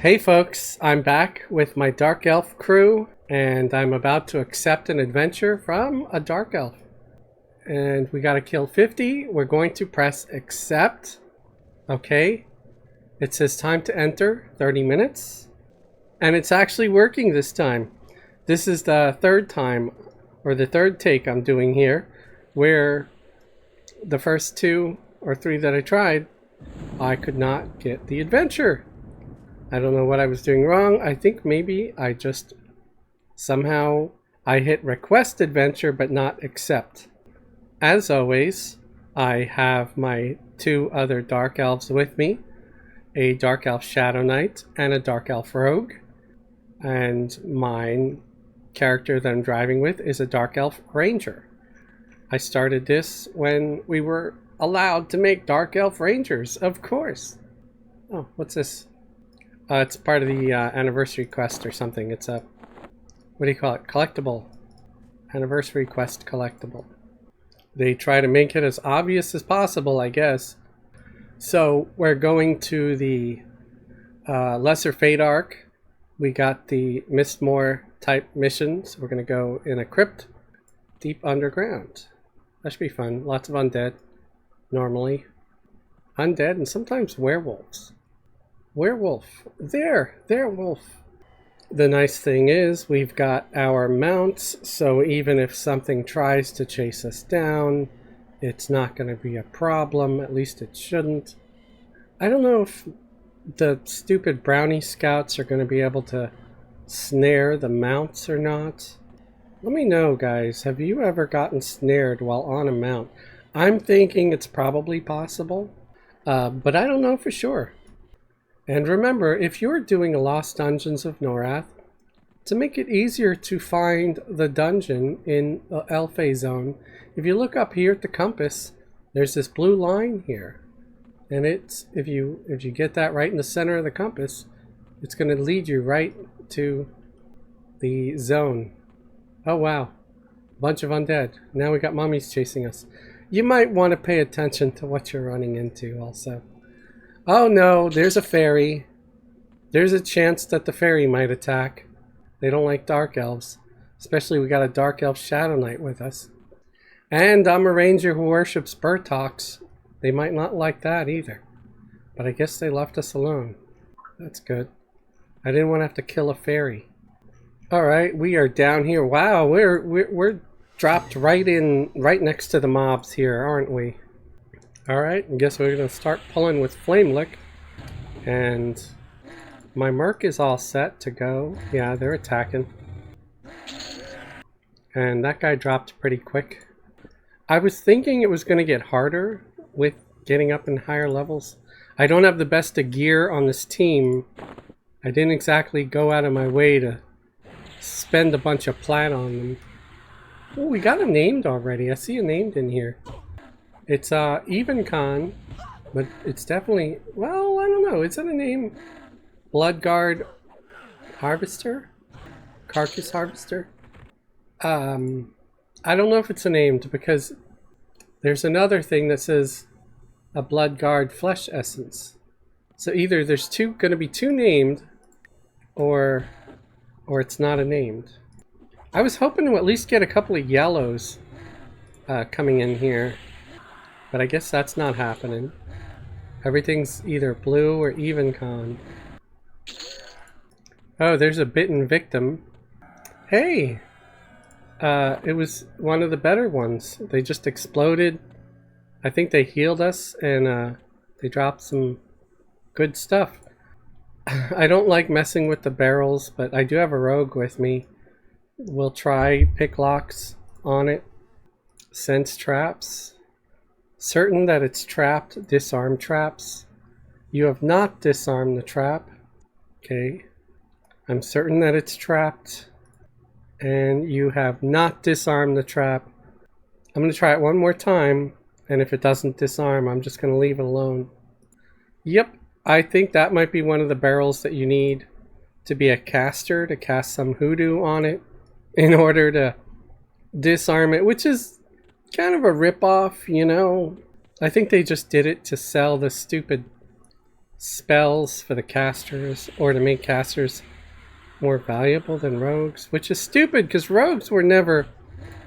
Hey folks, I'm back with my Dark Elf crew, and I'm about to accept an adventure from a Dark Elf. And we gotta kill 50. We're going to press accept. Okay. It says time to enter, 30 minutes. And it's actually working this time. This is the third time, or the third take I'm doing here, where the first 2 or 3 that I tried, I could not get the adventure. I don't know what I was doing wrong. I think maybe I just somehow I hit request adventure but not accept. As always, I have my 2 other Dark Elves with me, a Dark Elf Shadow Knight and a Dark Elf Rogue. And my character that I'm driving with is a Dark Elf Ranger. I started this when we were allowed to make Dark Elf Rangers, of course. Oh, what's this? It's part of the anniversary quest or something. It's a, what do you call it? Collectible. Anniversary quest collectible. They try to make it as obvious as possible, I guess. So we're going to the Lesser Fate arc. We got the Mistmore type missions. We're going to go in a crypt deep underground. That should be fun. Lots of undead, normally. Undead and sometimes werewolves. Werewolf. There, wolf. The nice thing is we've got our mounts, so even if something tries to chase us down, it's not going to be a problem. At least it shouldn't. I don't know if the stupid brownie scouts are going to be able to snare the mounts or not. Let me know, guys. Have you ever gotten snared while on a mount? I'm thinking it's probably possible, but I don't know for sure. And remember, if you're doing a Lost Dungeons of Norath, to make it easier to find the dungeon in the Elfay zone, if you look up here at the compass, there's this blue line here. And it's if you get that right in the center of the compass, it's going to lead you right to the zone. Oh wow, bunch of undead. Now we got mummies chasing us. You might want to pay attention to what you're running into also. Oh no, there's a fairy. There's a chance that the fairy might attack. They don't like Dark Elves. Especially we got a Dark Elf Shadow Knight with us. And I'm a ranger who worships Burtox. They might not like that either. But I guess they left us alone. That's good. I didn't want to have to kill a fairy. Alright, we are down here. Wow, we're dropped right next to the mobs here, aren't we? Alright, I guess we're going to start pulling with Flame Lick. And my Merc is all set to go. Yeah, they're attacking. And that guy dropped pretty quick. I was thinking it was going to get harder with getting up in higher levels. I don't have the best of gear on this team. I didn't exactly go out of my way to spend a bunch of plat on them. Oh, we got him named already. I see a named in here. It's Evencon, but it's definitely, well, I don't know. Is it a name? Bloodguard Harvester? Carcass Harvester? I don't know if it's a named because there's another thing that says a Bloodguard Flesh Essence. So either there's going to be 2 named, or it's not a named. I was hoping to at least get a couple of yellows coming in here. But I guess that's not happening. Everything's either blue or Evencon. Oh, there's a bitten victim. Hey! It was one of the better ones. They just exploded. I think they healed us and they dropped some good stuff. I don't like messing with the barrels, but I do have a rogue with me. We'll try pick locks on it. Sense traps. Certain that it's trapped, disarm traps. You have not disarmed the trap. Okay. I'm certain that it's trapped. And you have not disarmed the trap. I'm going to try it one more time. And if it doesn't disarm, I'm just going to leave it alone. Yep. I think that might be one of the barrels that you need to be a caster, to cast some hoodoo on it in order to disarm it, which is kind of a ripoff, you know. I think they just did it to sell the stupid spells for the casters, or to make casters more valuable than rogues, which is stupid because rogues were never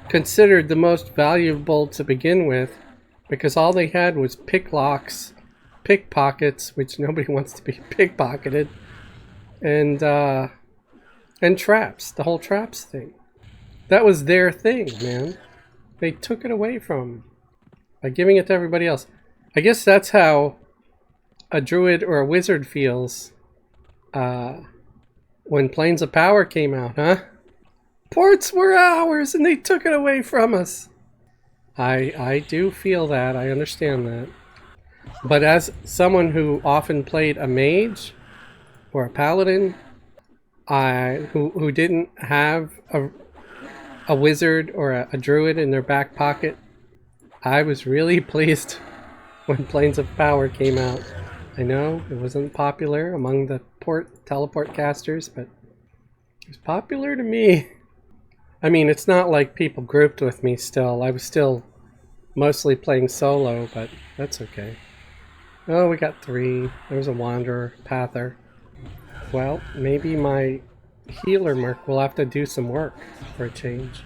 considered the most valuable to begin with, because all they had was picklocks, pickpockets, which nobody wants to be pickpocketed, and traps, the whole traps thing. That was their thing, man. They took it away from them by giving it to everybody else. I guess that's how a druid or a wizard feels when Planes of Power came out, huh? Ports were ours and they took it away from us. I do feel that. I understand that. But as someone who often played a mage or a paladin, who didn't have a wizard or a druid in their back pocket, I was really pleased when Planes of Power came out. I know it wasn't popular among the teleport casters, but it was popular to me. I mean, it's not like people grouped with me still. I was still mostly playing solo, but that's okay. Oh, we got 3. There's a Wanderer, Pather. Well, maybe my healer merc will have to do some work for a change,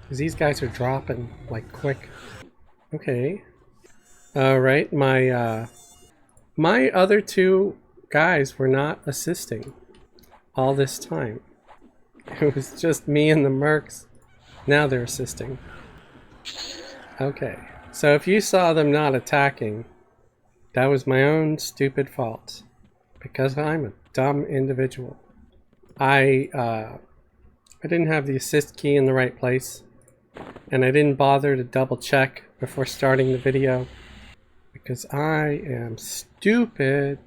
because these guys are dropping like quick. Okay. Alright, my other 2 guys were not assisting all this time. It was just me and the mercs. Now they're assisting. Okay, so if you saw them not attacking, that was my own stupid fault, because I'm a dumb individual. I didn't have the assist key in the right place, and I didn't bother to double check before starting the video, because I am stupid.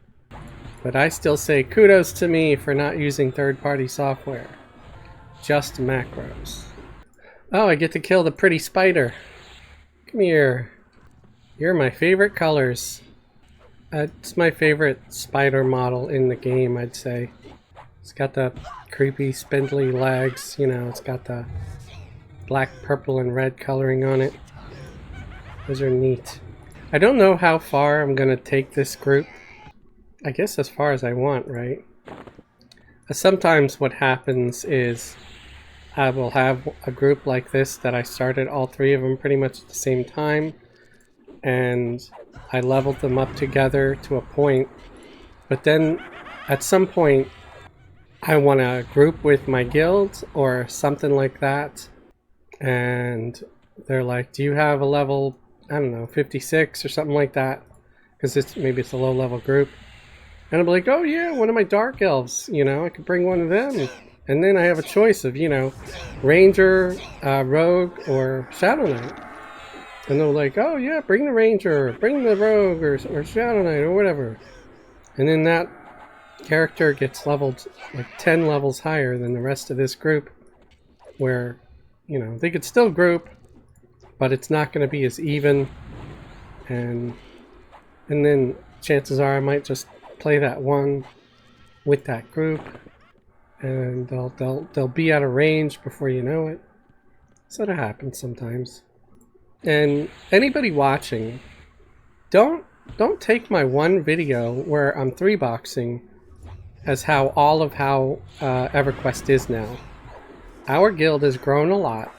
But I still say kudos to me for not using third-party software. Just macros. Oh, I get to kill the pretty spider. Come here. You're my favorite colors. It's my favorite spider model in the game, I'd say. It's got the creepy spindly legs, you know, it's got the black, purple, and red coloring on it. Those are neat. I don't know how far I'm gonna take this group. I guess as far as I want, right? Sometimes what happens is I will have a group like this that I started all 3 of them pretty much at the same time, and I leveled them up together to a point, but then at some point I want to group with my guild or something like that, and they're like, do you have a level, I don't know, 56 or something like that, because maybe it's a low level group, and I'm like, oh yeah, one of my dark elves, you know, I could bring one of them. And then I have a choice of, you know, Ranger, Rogue, or Shadow Knight. And they're like, oh yeah, bring the Ranger, bring the Rogue, or Shadow Knight, or whatever. And then that character gets leveled like 10 levels higher than the rest of this group, where, you know, they could still group, but it's not going to be as even. And then chances are I might just play that one with that group, and they'll be out of range before you know it. So that happens sometimes. And anybody watching, don't take my one video where I'm 3-boxing as all of how Everquest is now. Our guild has grown a lot.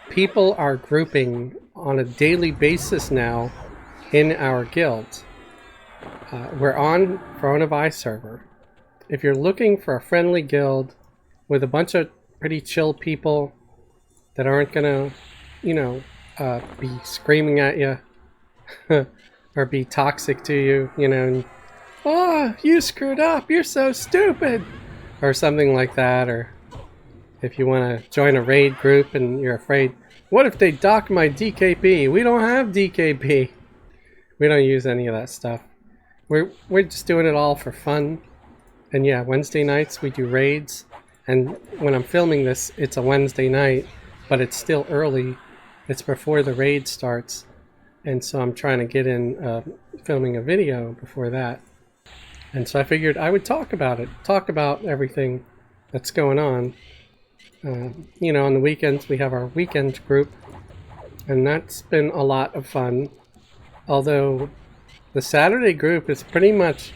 People are grouping on a daily basis now in our guild. We're on Throne of Ice server. If you're looking for a friendly guild with a bunch of pretty chill people that aren't gonna, you know, be screaming at you or be toxic to you, you know, and, oh, you screwed up, you're so stupid, or something like that. Or if you want to join a raid group and you're afraid, what if they dock my DKP? We don't have DKP. We don't use any of that stuff. We're just doing it all for fun. And yeah, Wednesday nights we do raids, and when I'm filming this, it's a Wednesday night, but it's still early. It's before the raid starts, and so I'm trying to get in filming a video before that. And so I figured I would talk about it, talk about everything that's going on. You know, on the weekends we have our weekend group, and that's been a lot of fun. Although the Saturday group is pretty much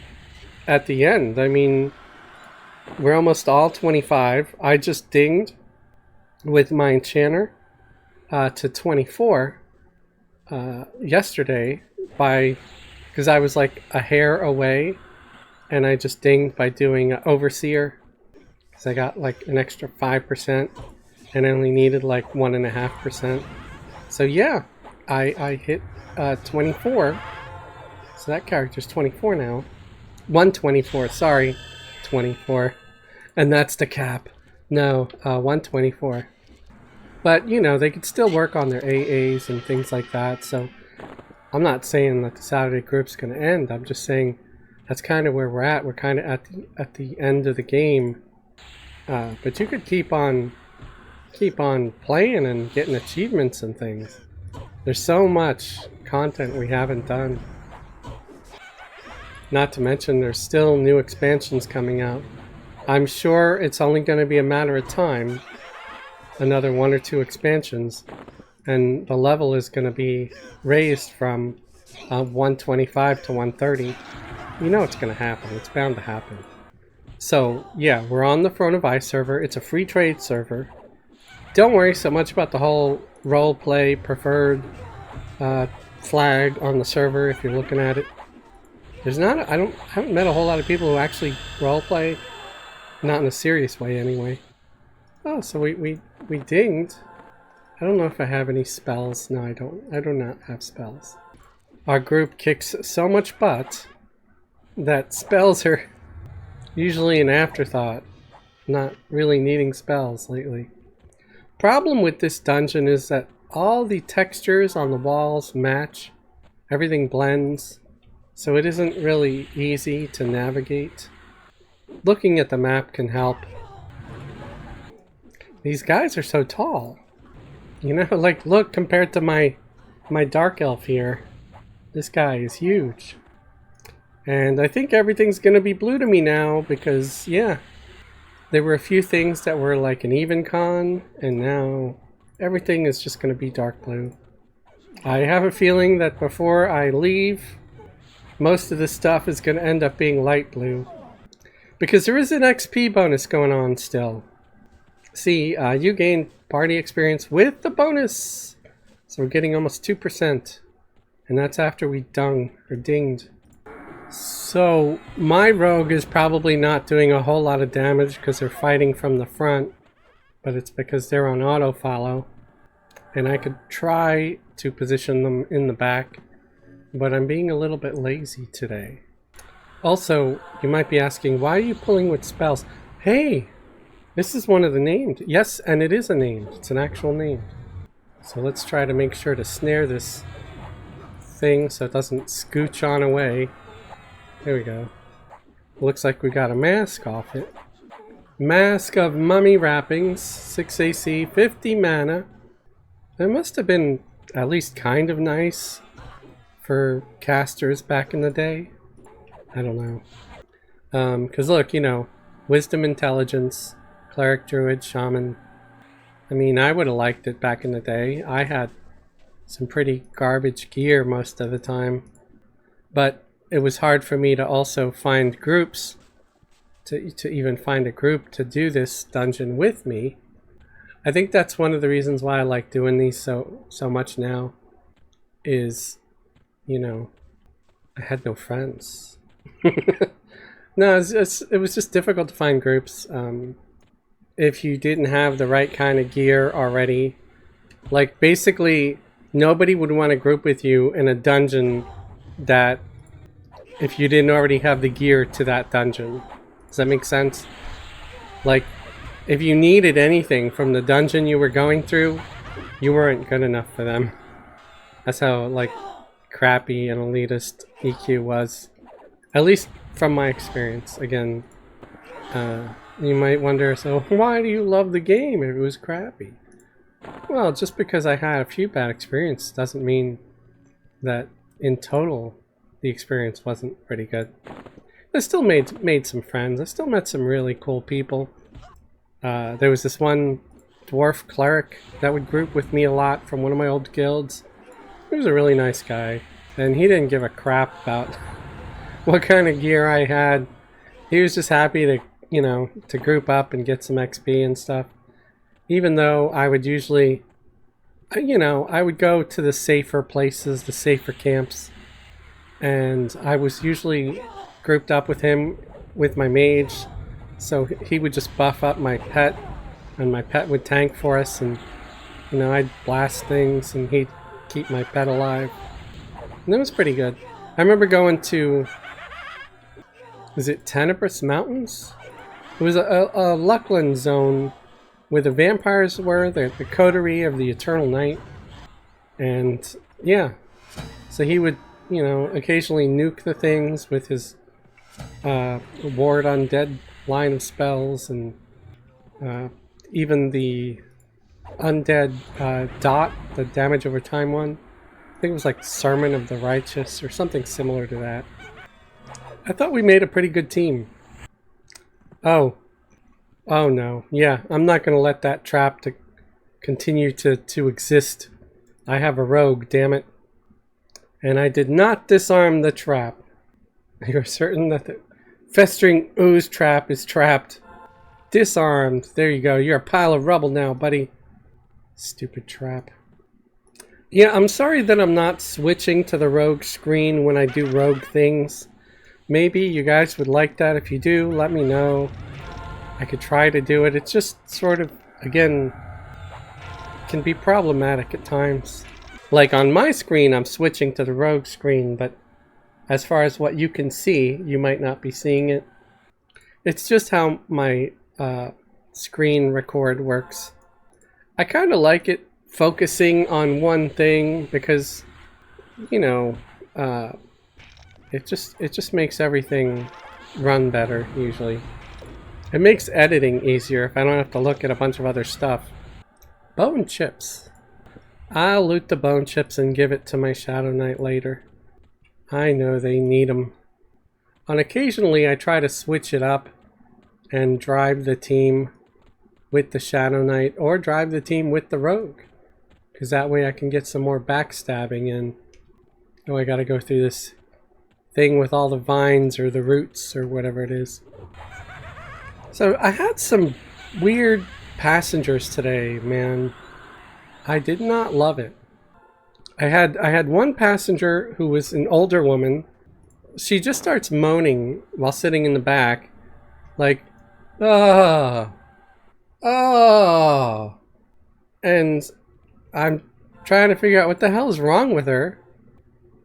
at the end. I mean, we're almost all 25. I just dinged with my enchanter to 24 yesterday because I was like a hair away, and I just dinged by doing overseer because I got like an extra 5% and I only needed like 1.5%. So yeah, I hit 24. So that character's 24 now. 124, sorry. 24. And that's the cap. No, 124. But, you know, they could still work on their AAs and things like that. So I'm not saying that the Saturday group's going to end. I'm just saying that's kind of where we're at. We're kind of at the end of the game. But you could keep on playing and getting achievements and things. There's so much content we haven't done. Not to mention there's still new expansions coming out. I'm sure it's only going to be a matter of time. Another 1 or 2 expansions. And the level is going to be raised from 125 to 130. You know it's going to happen. It's bound to happen. So, yeah, we're on the Throne of Ice server. It's a free trade server. Don't worry so much about the whole roleplay preferred flag on the server if you're looking at it. There's not, I haven't met a whole lot of people who actually roleplay, not in a serious way anyway. Oh, so we dinged. I don't know if I have any spells. No, I don't. I do not have spells. Our group kicks so much butt that spells are usually an afterthought. Not really needing spells lately. Problem with this dungeon is that all the textures on the walls match. Everything blends. So it isn't really easy to navigate. Looking at the map can help. These guys are so tall. You know, like, look, compared to my dark elf here. This guy is huge. And I think everything's gonna be blue to me now because, yeah, there were a few things that were like an even con, and now everything is just gonna be dark blue. I have a feeling that before I leave, most of this stuff is going to end up being light blue. Because there is an XP bonus going on still. See, you gain party experience with the bonus. So we're getting almost 2%. And that's after we dinged. So my rogue is probably not doing a whole lot of damage because they're fighting from the front. But it's because they're on auto follow. And I could try to position them in the back. But I'm being a little bit lazy today. Also, you might be asking, why are you pulling with spells? Hey, this is one of the named. Yes, and it is a name. It's an actual name. So let's try to make sure to snare this thing so it doesn't scooch on away. There we go. Looks like we got a mask off it. Mask of Mummy Wrappings, 6 AC, 50 mana. That must have been at least kind of nice for casters back in the day. I don't know. Because look, you know, Wisdom, Intelligence, Cleric, Druid, Shaman. I mean, I would have liked it back in the day. I had some pretty garbage gear most of the time. But it was hard for me to also find groups, to even find a group to do this dungeon with me. I think that's one of the reasons why I like doing these so much now. Is, you know, I had no friends. No, it was just difficult to find groups. If you didn't have the right kind of gear already. Like, basically, nobody would want to group with you in a dungeon that, if you didn't already have the gear to that dungeon. Does that make sense? Like, if you needed anything from the dungeon you were going through, you weren't good enough for them. That's how, like, crappy and elitist EQ was. At least from my experience. Again, you might wonder, so why do you love the game if it was crappy? Well, just because I had a few bad experiences doesn't mean that in total the experience wasn't pretty good. I still made some friends. I still met some really cool people. There was this one dwarf cleric that would group with me a lot from one of my old guilds. He was a really nice guy, and he didn't give a crap about what kind of gear I had He was just happy to, to group up and get some XP and stuff. Even though I would usually, I would go to the safer places, the safer camps. And I was usually grouped up with him with my mage. So he would just buff up my pet, and my pet would tank for us. And, I'd blast things and he'd keep my pet alive. And it was pretty good. I remember going to, was it Tenebris Mountains? It was a Luckland zone where the vampires were, the coterie of the Eternal Night. And yeah, so he would, occasionally nuke the things with his ward undead line of spells, and even the undead dot, the damage over time one. I think it was like Sermon of the Righteous or something similar to that. I thought we made a pretty good team. Oh no. Yeah, I'm not going to let that trap to continue to exist. I have a rogue, damn it. And I did not disarm the trap. You're certain that the festering ooze trap is trapped. Disarmed. There you go. You're a pile of rubble now, buddy. Stupid trap. Yeah, I'm sorry that I'm not switching to the rogue screen when I do rogue things. Maybe you guys would like that. If you do, let me know. I could try to do it. It's just sort of, again, can be problematic at times. Like on my screen, I'm switching to the rogue screen, but as far as what you can see, you might not be seeing it. It's just how my screen record works. I kind of like it focusing on one thing because, it just makes everything run better usually. It makes editing easier if I don't have to look at a bunch of other stuff. Bone chips. I'll loot the bone chips and give it to my Shadow Knight later. I know they need them. On occasionally I try to switch it up and drive the team with the Shadow Knight or drive the team with the Rogue. Because that way I can get some more backstabbing in. Oh, I gotta go through this thing with all the vines or the roots or whatever it is. So I had some weird passengers today, man. I did not love it. I had one passenger who was an older woman. She just starts moaning while sitting in the back, like, ah, oh. And I'm trying to figure out what the hell is wrong with her.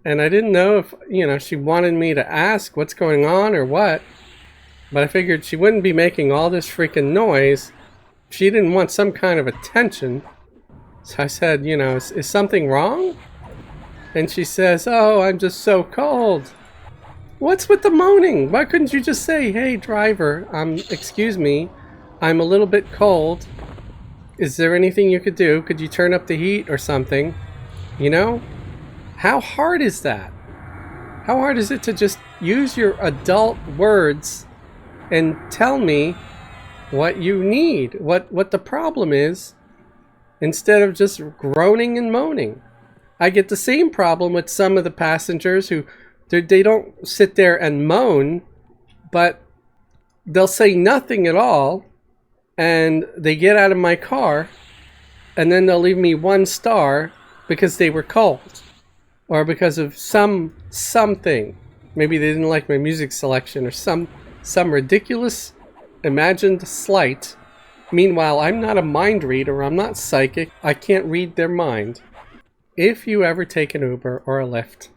And I didn't know if, she wanted me to ask what's going on or what. But I figured she wouldn't be making all this freaking noise. She didn't want some kind of attention. So I said, is something wrong? And she says, oh, I'm just so cold. What's with the moaning? Why couldn't you just say, hey, driver, excuse me, I'm a little bit cold. Is there anything you could do? Could you turn up the heat or something? How hard is that? How hard is it to just use your adult words and tell me what you need, what the problem is, instead of just groaning and moaning? I get the same problem with some of the passengers who they don't sit there and moan, but they'll say nothing at all, and they get out of my car, and then they'll leave me 1 star because they were cold, or because of something. Maybe they didn't like my music selection, or some ridiculous imagined slight. Meanwhile, I'm not a mind reader, I'm not psychic, I can't read their mind. If you ever take an Uber or a Lyft,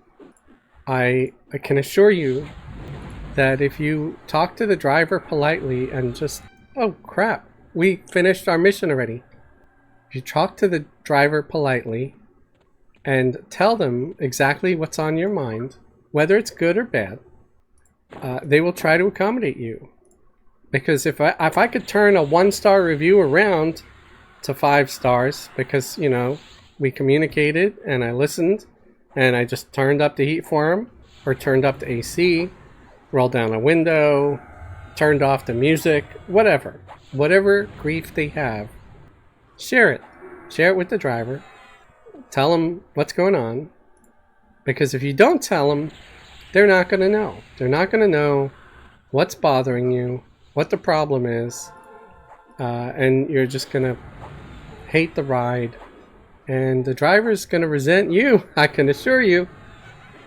I can assure you that if you talk to the driver politely and just, oh crap, we finished our mission already. If you talk to the driver politely and tell them exactly what's on your mind, whether it's good or bad, they will try to accommodate you. Because if I could turn a 1-star review around to 5 stars, because we communicated and I listened and I just turned up the heat for them, or turned up the AC, rolled down a window, turned off the music, whatever grief they have, share it with the driver, tell them what's going on. Because if you don't tell them, they're not going to know. They're not going to know what's bothering you, what the problem is, and you're just gonna hate the ride. And the driver's gonna resent you, I can assure you,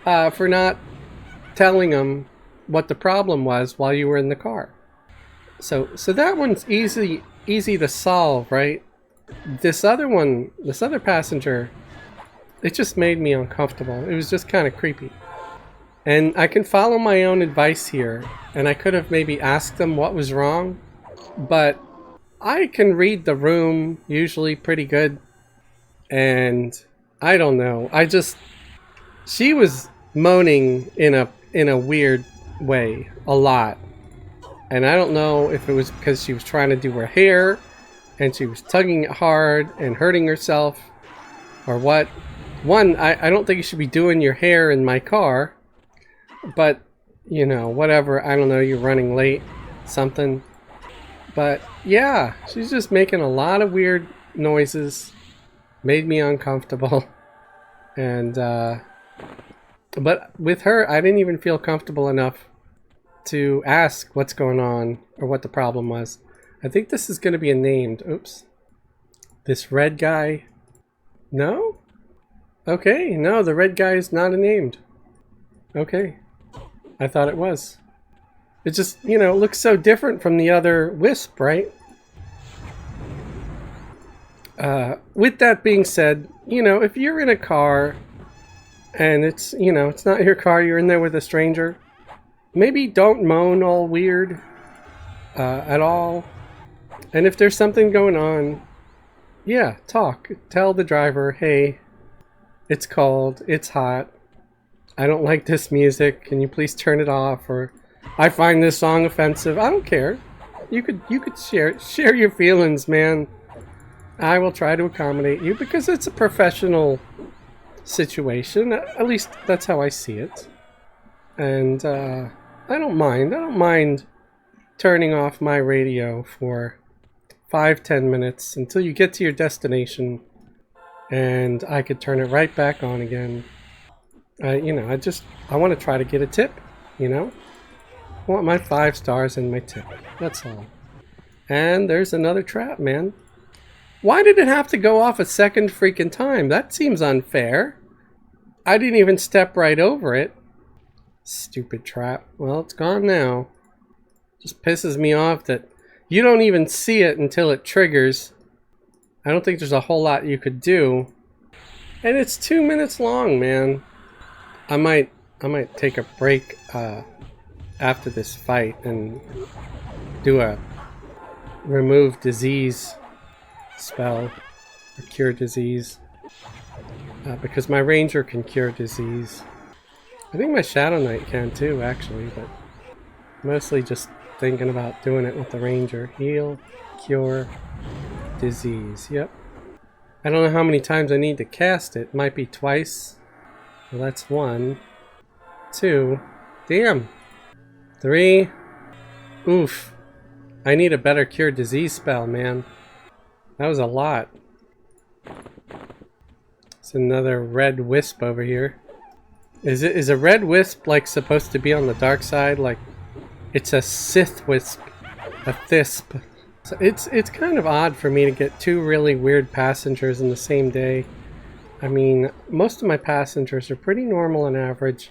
for not telling them what the problem was while you were in the car. So that one's easy to solve, right? This other passenger, it just made me uncomfortable. It was just kind of creepy. And I can follow my own advice here, and I could have maybe asked them what was wrong, but I can read the room usually pretty good, and I don't know. She was moaning in a weird way a lot. And I don't know if it was because she was trying to do her hair and she was tugging it hard and hurting herself or what. One, I don't think you should be doing your hair in my car, but you know, whatever. I don't know, you're running late, something. But yeah, she's just making a lot of weird noises, made me uncomfortable. And but with her, I didn't even feel comfortable enough to ask what's going on or what the problem was. I think this is going to be a named. Oops. This red guy. No? Okay, no, the red guy is not a named. Okay. I thought it was. It just, you know, looks so different from the other wisp, right? With that being said, you know, if you're in a car and it's, you know, it's not your car, you're in there with a stranger, maybe don't moan all weird at all. And if there's something going on, yeah, talk. Tell the driver, hey, it's cold, it's hot, I don't like this music, can you please turn it off? Or I find this song offensive. I don't care. You could share your feelings, man. I will try to accommodate you because it's a professional situation. At least that's how I see it. And I don't mind turning off my radio for 5-10 minutes until you get to your destination, and I could turn it right back on again. You know, I want to try to get a tip, you know? I want my 5 stars and my tip. That's all. And there's another trap, man. Why did it have to go off a second freaking time? That seems unfair. I didn't even step right over it. Stupid trap. Well, it's gone now. Just pisses me off that you don't even see it until it triggers. I don't think there's a whole lot you could do. And it's 2 minutes long, man. I might take a break after this fight and do a remove disease spell or cure disease, because my ranger can cure disease. I think my shadow knight can too, actually, but mostly just thinking about doing it with the ranger. Heal, cure, disease. Yep. I don't know how many times I need to cast it. Might be twice. Well, that's 1, 2. Damn. 3. Oof. I need a better cure disease spell, man. That was a lot. It's another red wisp over here. Is a red wisp like supposed to be on the dark side? Like it's a Sith wisp, a thisp. So it's kind of odd for me to get 2 really weird passengers in the same day. I mean, most of my passengers are pretty normal and average.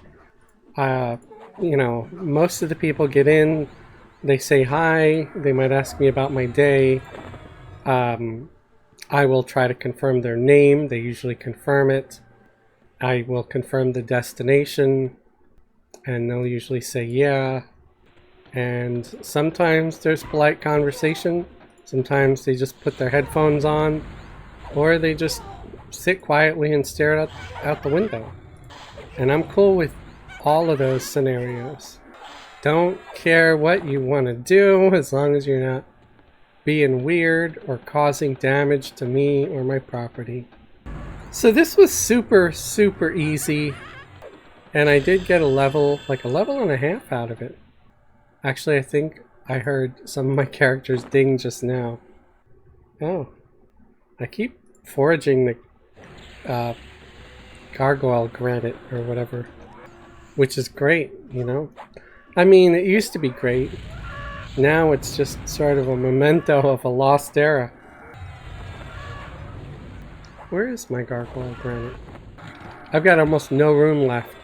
You know, most of the people get in, they say hi, they might ask me about my day. I will try to confirm their name, they usually confirm it. I will confirm the destination, and they'll usually say yeah. And sometimes there's polite conversation, sometimes they just put their headphones on, or they just sit quietly and stare out the window. And I'm cool with all of those scenarios. Don't care what you want to do as long as you're not being weird or causing damage to me or my property. So this was super easy, and I did get a level, like a level and a half out of it. Actually, I think I heard some of my characters ding just now. Oh, I keep foraging the gargoyle granite or whatever, which is great, you know. I mean, it used to be great. Now it's just sort of a memento of a lost era. Where is my gargoyle granite? I've got almost no room left.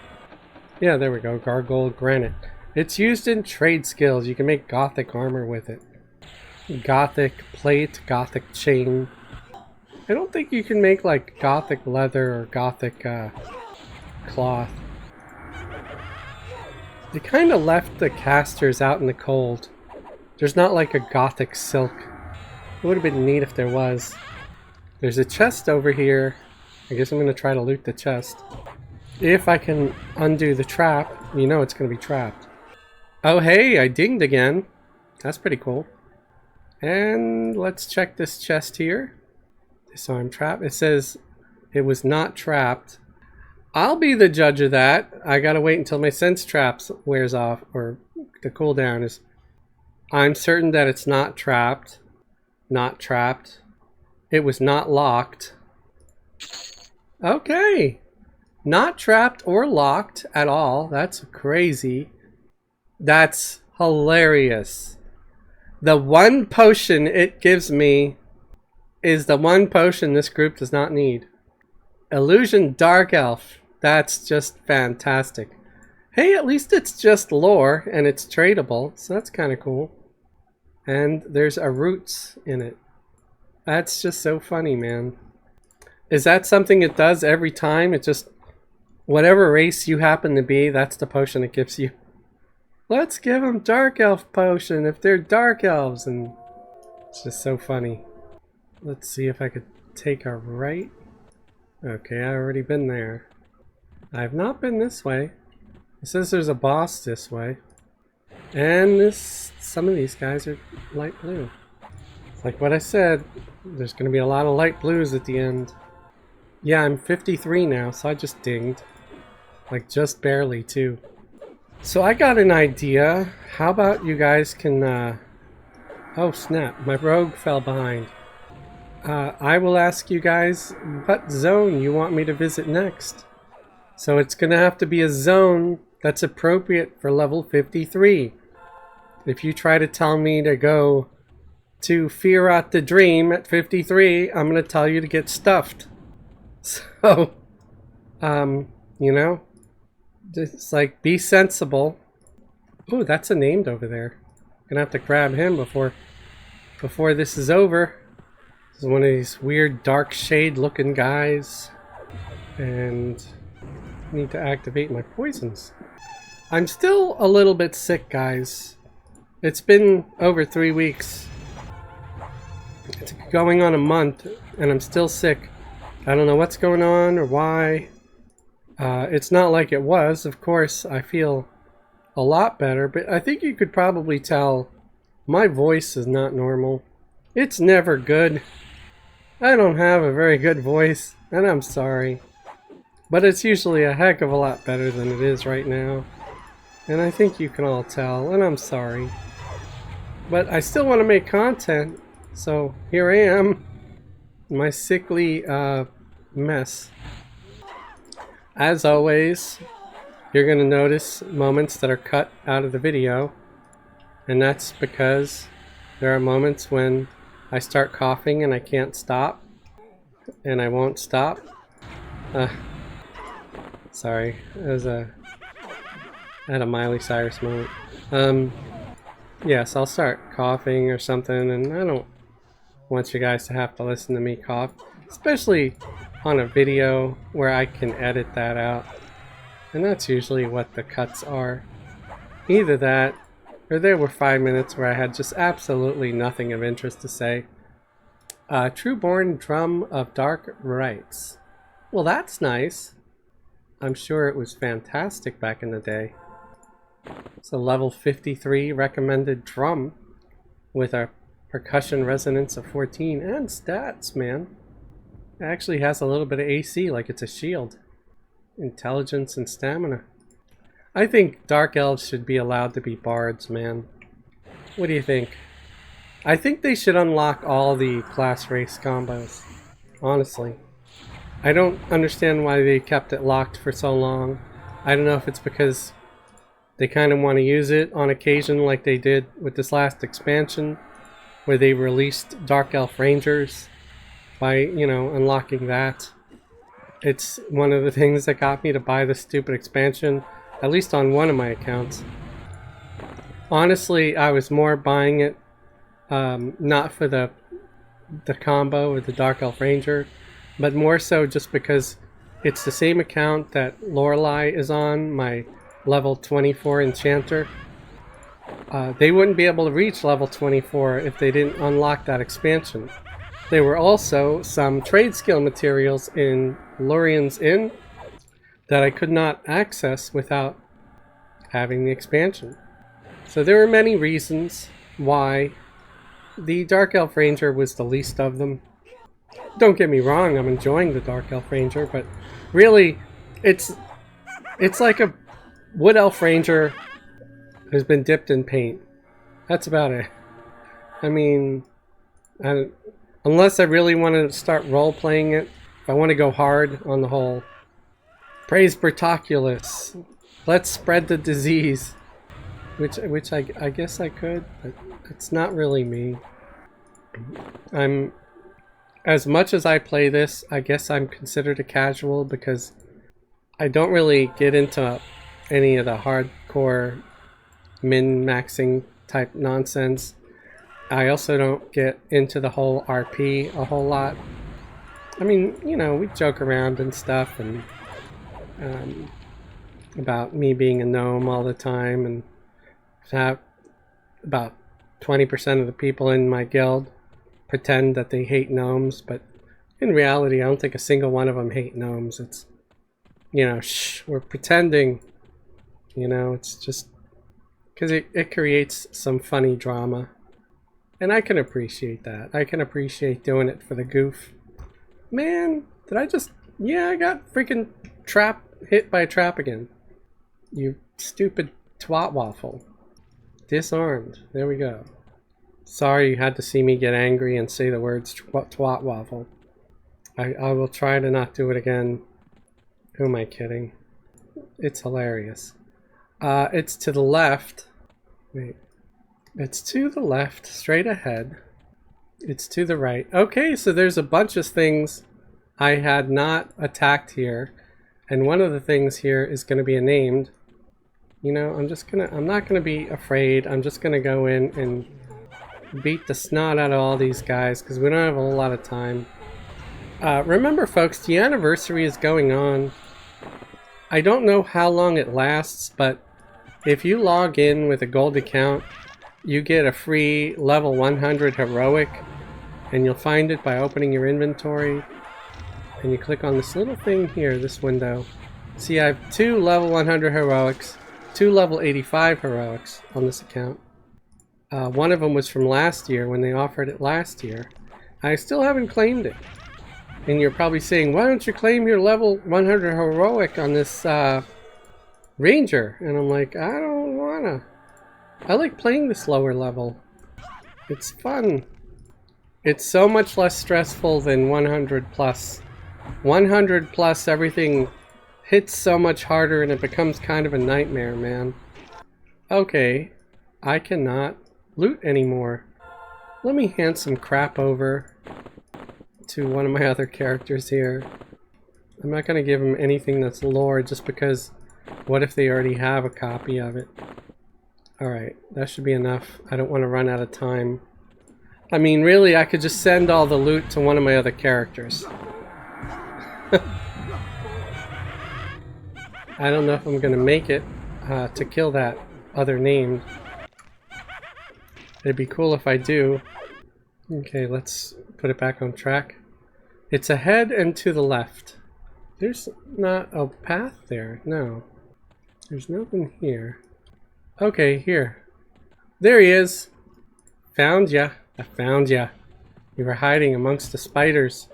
Yeah, there we go, gargoyle granite. It's used in trade skills. You can make gothic armor with it. Gothic plate, gothic chain. I don't think you can make like gothic leather or gothic cloth. They kind of left the casters out in the cold. There's not like a gothic silk. It would have been neat if there was. There's a chest over here. I guess I'm going to try to loot the chest. If I can undo the trap, you know it's going to be trapped. Oh hey, I dinged again. That's pretty cool. And let's check this chest here. Disarm trap. It says it was not trapped. I'll be the judge of that. I gotta wait until my sense traps wears off, or the cooldown is. I'm certain that it's not trapped. Not trapped. It was not locked. Okay. Not trapped or locked at all. That's crazy. That's hilarious. The one potion it gives me is the one potion this group does not need. Illusion Dark Elf. That's just fantastic. Hey, at least it's just lore and it's tradable, so that's kind of cool. And there's a roots in it. That's just so funny, man. Is that something it does every time? It just, whatever race you happen to be, that's the potion it gives you. Let's give them Dark Elf potion if they're Dark Elves, and it's just so funny. Let's see if I could take a right. Okay, I've already been there. I've not been this way. It says there's a boss this way. And some of these guys are light blue. It's like what I said, there's going to be a lot of light blues at the end. Yeah, I'm 53 now, so I just dinged. Like just barely too. So I got an idea. How about you guys can... Oh snap, my rogue fell behind. I will ask you guys what zone you want me to visit next. So it's going to have to be a zone that's appropriate for level 53. If you try to tell me to go to Firat the Dream at 53, I'm going to tell you to get stuffed. So, you know, just like be sensible. Ooh, that's a named over there. Gonna have to grab him before this is over. This is one of these weird dark shade looking guys. And need to activate my poisons. I'm still a little bit sick, guys. It's been over 3 weeks. It's going on a month, and I'm still sick. I don't know what's going on or why. It's not like it was. Of course, I feel a lot better, but I think you could probably tell my voice is not normal. It's never good. I don't have a very good voice, and I'm sorry. But it's usually a heck of a lot better than it is right now. And I think you can all tell, and I'm sorry. But I still want to make content, so here I am. My sickly mess. As always, you're going to notice moments that are cut out of the video. And that's because there are moments when I start coughing and I can't stop. And I won't stop. Sorry, I had a Miley Cyrus moment. Yes, I'll start coughing or something, and I don't want you guys to have to listen to me cough, especially on a video where I can edit that out. And that's usually what the cuts are. Either that, or there were 5 minutes where I had just absolutely nothing of interest to say. Trueborn Drum of Dark Rites. Well, that's nice. I'm sure it was fantastic back in the day. It's a level 53 recommended drum with a percussion resonance of 14 and stats, man. It actually has a little bit of AC like it's a shield. Intelligence and stamina. I think Dark Elves should be allowed to be bards, man. What do you think? I think they should unlock all the class race combos. Honestly. I don't understand why they kept it locked for so long. I don't know if it's because They kind of want to use it on occasion like they did with this last expansion where they released Dark Elf Rangers by, you know, unlocking that. It's one of the things that got me to buy the stupid expansion, at least on one of my accounts. Honestly, I was more buying it not for the combo with the Dark Elf Ranger, but more so just because it's the same account that Lorelei is on, my level 24 enchanter. They wouldn't be able to reach level 24 if they didn't unlock that expansion. There were also some trade skill materials in Lurian's Inn that I could not access without having the expansion. So there are many reasons why the Dark Elf Ranger was the least of them. Don't get me wrong, I'm enjoying the Dark Elf Ranger, but really, it's like a Wood Elf Ranger who's been dipped in paint. That's about it. I mean, unless I really want to start role-playing it, if I want to go hard on the whole, praise Bertoculus, let's spread the disease, which I guess I could, but it's not really me. As much as I play this, I guess I'm considered a casual because I don't really get into any of the hardcore min-maxing type nonsense. I also don't get into the whole RP a whole lot. I mean, you know, we joke around and stuff, and about me being a gnome all the time, and have about 20% of the people in my guild pretend that they hate gnomes, but in reality, I don't think a single one of them hate gnomes. It's, you know, we're pretending, you know, it's just because it creates some funny drama. And I can appreciate that. I can appreciate doing it for the goof. Man, did I just... Yeah, I got freaking hit by a trap again. You stupid twat waffle. Disarmed. There we go. Sorry you had to see me get angry and say the words twat waffle. I will try to not do it again. Who am I kidding? It's hilarious. It's to the left. Wait. It's to the left, straight ahead. It's to the right. Okay, so there's a bunch of things I had not attacked here. And one of the things here is going to be named. You know, I'm not gonna be afraid. I'm just gonna go in and beat the snot out of all these guys because we don't have a whole lot of time. Remember folks, the anniversary is going on. I don't know how long it lasts, but if you log in with a gold account, you get a free level 100 heroic, and you'll find it by opening your inventory, and you click on this little thing here, this window. See, I have 2 level 100 heroics, 2 level 85 heroics on this account. One of them was from last year when they offered it last year. I still haven't claimed it. And you're probably saying, why don't you claim your level 100 heroic on this ranger? And I'm like, I don't wanna. I like playing this lower level. It's fun. It's so much less stressful than 100 plus. 100 plus, everything hits so much harder and it becomes kind of a nightmare, man. Okay, I cannot loot anymore. Let me hand some crap over to one of my other characters here. I'm not going to give him anything that's lore just because what if they already have a copy of it? Alright, that should be enough. I don't want to run out of time. I mean, really, I could just send all the loot to one of my other characters. I don't know if I'm going to make it to kill that other named. It'd be cool if I do. Okay, let's put it back on track. It's ahead and to the left. There's not a path there. No. There's nothing here. Okay, here. There he is. Found ya. I found ya. You were hiding amongst the spiders.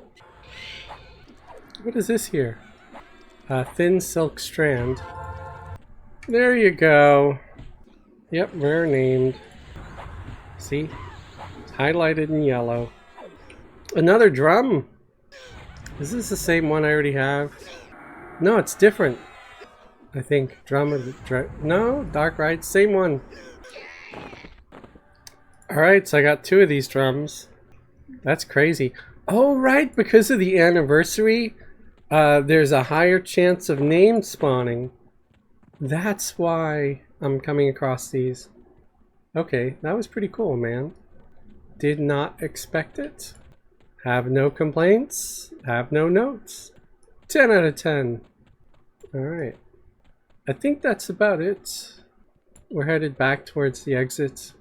What is this here? A thin silk strand. There you go. Yep, rare named. See? It's highlighted in yellow. Another drum. Is this the same one I already have? No, it's different. I think no, Dark Ride, same one. Alright, so I got 2 of these drums. That's crazy. Oh, right, because of the anniversary, there's a higher chance of name spawning. That's why I'm coming across these. Okay, that was pretty cool, man. Did not expect it. Have no complaints. Have no notes. 10 out of 10. Alright. I think that's about it. We're headed back towards the exit.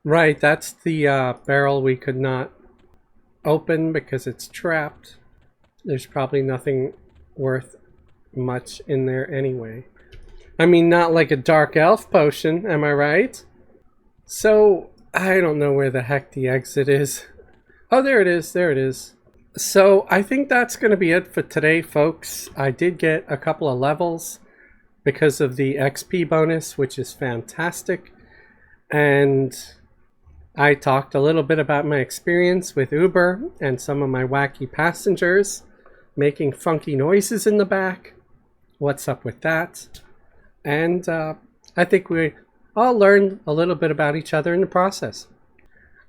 Right, that's the barrel we could not open because it's trapped. There's probably nothing worth much in there anyway. I mean, not like a dark elf potion, am I right? So, I don't know where the heck the exit is. Oh, there it is, there it is. So, I think that's going to be it for today, folks. I did get a couple of levels because of the XP bonus, which is fantastic. And I talked a little bit about my experience with Uber and some of my wacky passengers making funky noises in the back. What's up with that? And I think we all learned a little bit about each other in the process.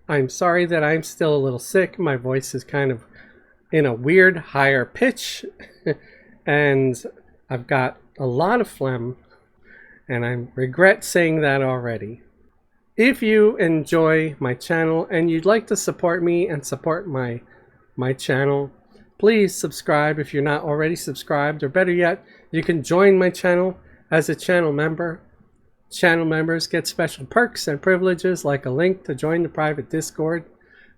I'm sorry that I'm still a little sick. My voice is kind of in a weird higher pitch and I've got a lot of phlegm and I regret saying that already. If you enjoy my channel and you'd like to support me and support my channel, please subscribe if you're not already subscribed, or better yet, you can join my channel as a channel member. Channel members get special perks and privileges like a link to join the private Discord.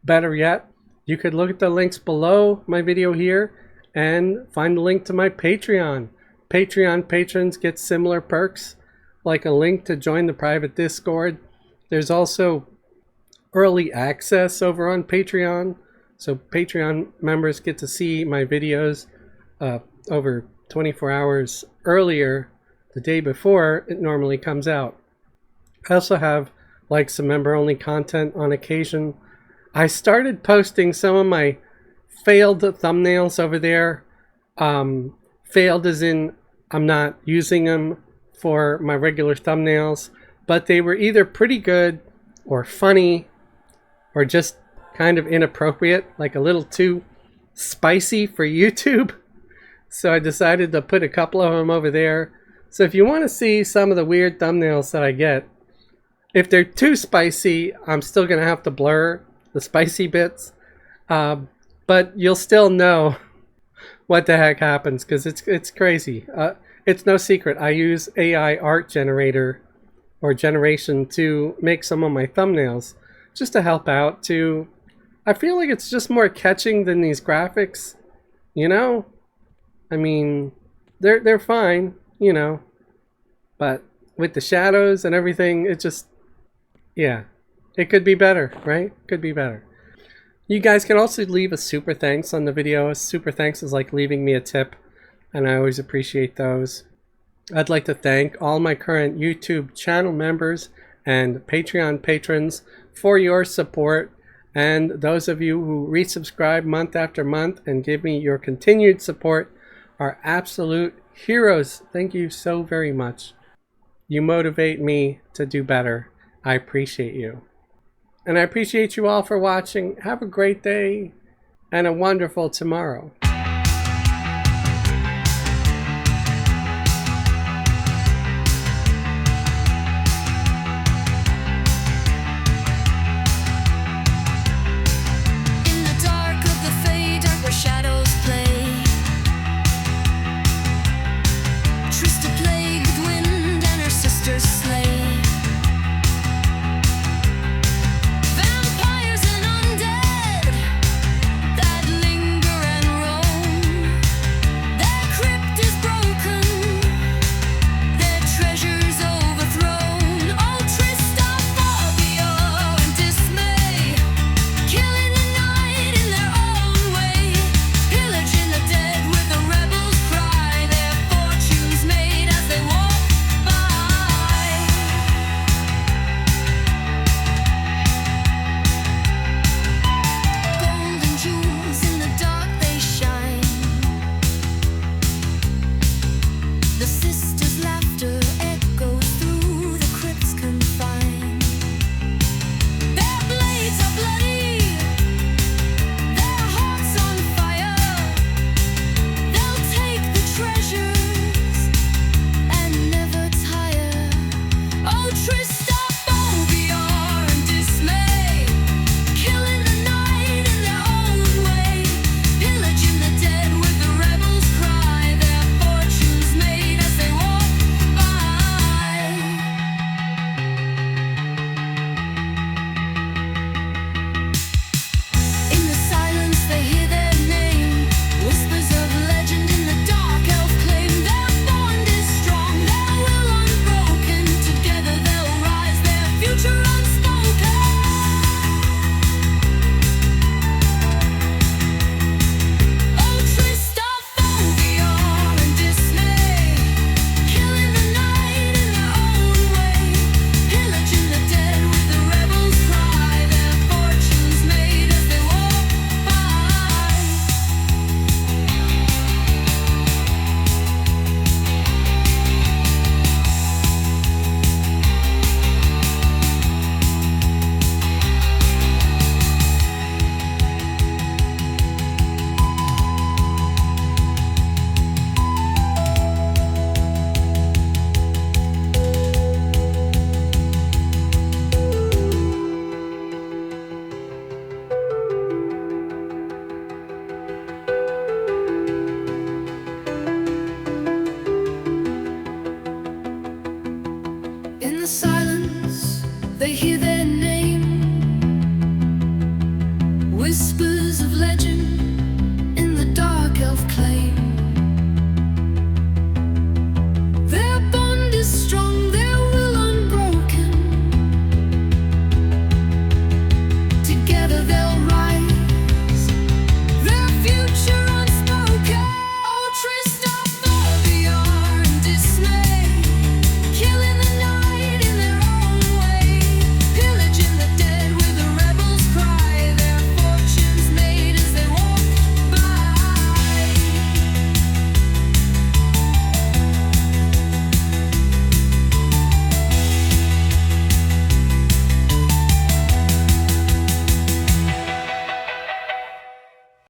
Better yet, you could look at the links below my video here and find the link to my Patreon. Patreon patrons get similar perks like a link to join the private Discord. There's also early access over on Patreon. So Patreon members get to see my videos over 24 hours earlier, the day before it normally comes out. I also have like some member-only content on occasion. I started posting some of my failed thumbnails over there. Failed as in I'm not using them for my regular thumbnails, but they were either pretty good or funny or just kind of inappropriate, like a little too spicy for YouTube. So I decided to put a couple of them over there. So if you want to see some of the weird thumbnails that I get, if they're too spicy, I'm still going to have to blur the spicy bits. But you'll still know what the heck happens because it's crazy. It's no secret. I use AI art generator or generation to make some of my thumbnails just to help out to... I feel like it's just more catching than these graphics, you know? I mean, they're fine, you know, but with the shadows and everything, it just, yeah, it could be better, right? Could be better. You guys can also leave a super thanks on the video. A super thanks is like leaving me a tip, and I always appreciate those. I'd like to thank all my current YouTube channel members and Patreon patrons for your support, and those of you who resubscribe month after month and give me your continued support are absolute heroes. Thank you so very much. You motivate me to do better. I appreciate you. And I appreciate you all for watching. Have a great day and a wonderful tomorrow. Tristah plagued with wind and her sister's slay. Vampires and undead that linger and roam. In the silence, they hear their name. Whispers of legend